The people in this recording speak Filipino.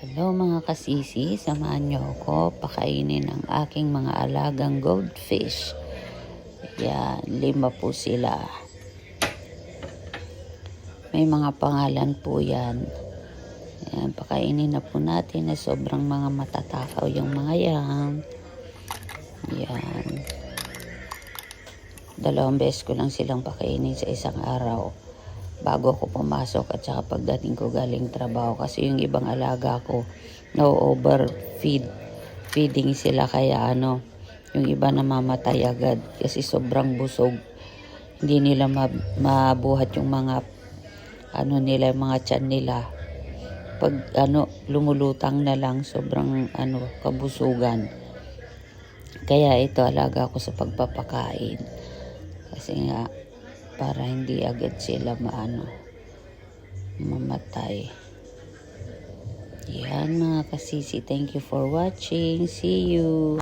Hello mga kasisi, samahan niyo ako pakainin ang aking mga alagang goldfish. Yan, 5 po sila. May mga pangalan po yan. Yan, pakainin na po natin na sobrang mga matatakaw yung mga yan. Yan. 2 beses ko lang silang pakainin sa isang araw. Bago ako pumasok at saka pagdating ko galing trabaho, kasi yung ibang alaga ko feeding sila, kaya yung iba namamatay agad kasi sobrang busog. Hindi nila mabuhat yung mga nila, yung mga tiyan nila. Pag lumulutang na lang, sobrang kabusugan. Kaya ito, alaga ko sa pagpapakain. Kasi nga para hindi agad sila mamatay. Yan mga kasisi, thank you for watching. See you.